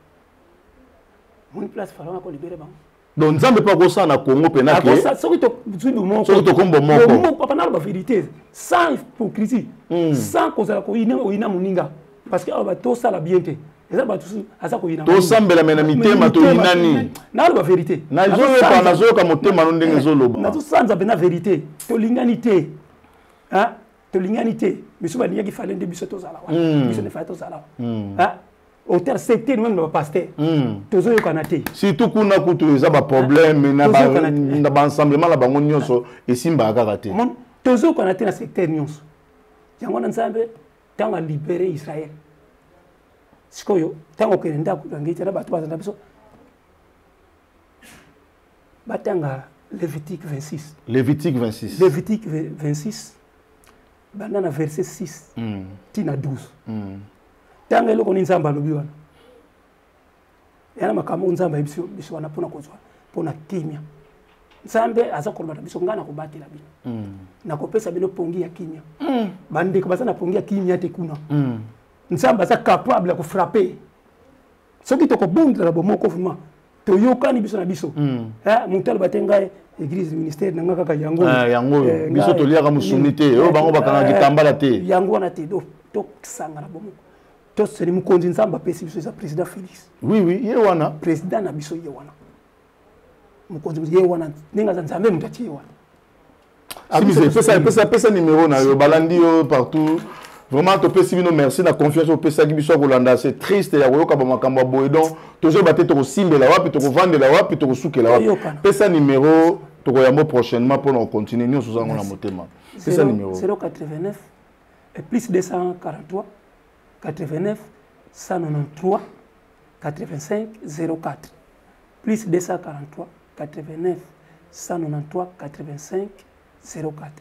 mon place pharaon ko libérer bango donc nzambe pa ko sana Congo pena ke ça soki to zuidu moko soki to kombo moko papa na ba vérité sans hypocrisie sans kozala ko ina muninga parce que aba to sala bien te eza ba tous asa ko ina to sambela mena mitema to inani na ba vérité na zo ka motema no ndenge zo loba na to sanza bena vérité to linganité hein to linganité biso ba lingi fallait de biso to sala wa biso ne fa to sala hein auteur c'était même le pasteur tozo yokanate surtout kuna kutu eza ba problème na ba ensemble la bango nyonso esimba akakate mon tozo yokanate na secteur nyonso yango na nzambe tanga libérer Israël sikoyo tango kenda kutangita na batu bazanda biso batanga Lévitique 26 bandana verset 6 tina 12 tanga eloko ni nzamba lobi wana yana makambo nzamba biso wana pona kozwa pona kimia nzambe aza kolobata biso ngana kobatela bino na kopesa bino pongi ya kimia bande ko bazana pongi ya kimia te kuna nzamba aza capable ko frapper soki to ko bondela la bomoko fuma to yokani biso na biso mutalo batenga église ministère na ngaka yango biso to liaka musumité o bango bakanga kitambala te yango na te do to sanga na bomoko to seni mukonzi nzamba pesi biso za président Félix oui ye wana président na biso ye wana mukonzi ye wana ninga za nzambe mutati ye wana pesa numéro na yo balandi yo partout vraiment to pesi bino merci na confiance au pesa biso kolanda c'est triste ya koyoka ba makambo boye donc toujours baté to simbela wapi to vendela wapi to sukela wapi pesa numéro to yambo prochainement pour nous continuer nous sous na motema pesa numéro 089 et plus 243 89 193 85 04 plus 243 89 193 85 04.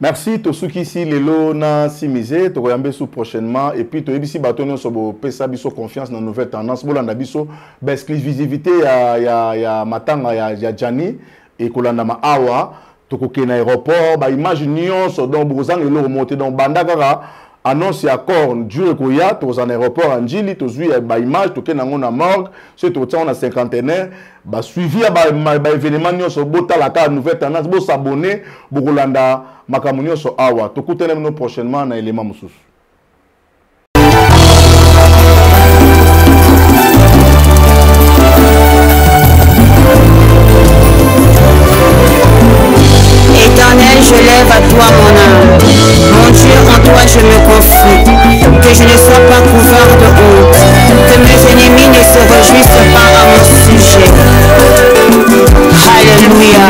Merci to ceux qui ici lelo na simisé to koyambe sous prochainement et puis to yebisi batonyo so bo pesa biso confiance na nouvelle tendance bolanda biso ba exclusivité ya matanga ya Jani et kolanda ma awa to kokena aéroport ba image nyonso donc bozanga elo monter donc bandaka annonce accord Dieu koya to en aéroport Anjili to zui ba image to kena ngona morgue so to tsa na cinquantenaire ba suivi ba événement nyonso botala ka nouvelle tendance bo s'abonner bo kolanda makambo nyonso awa to kutana no prochainement na élément mususu. Éternel, je lève à toi mon âme. Mon Dieu, en toi je me confie. Que je ne sois pas couvert de honte. Que mes ennemis ne se réjouissent pas à mon sujet. Alléluia.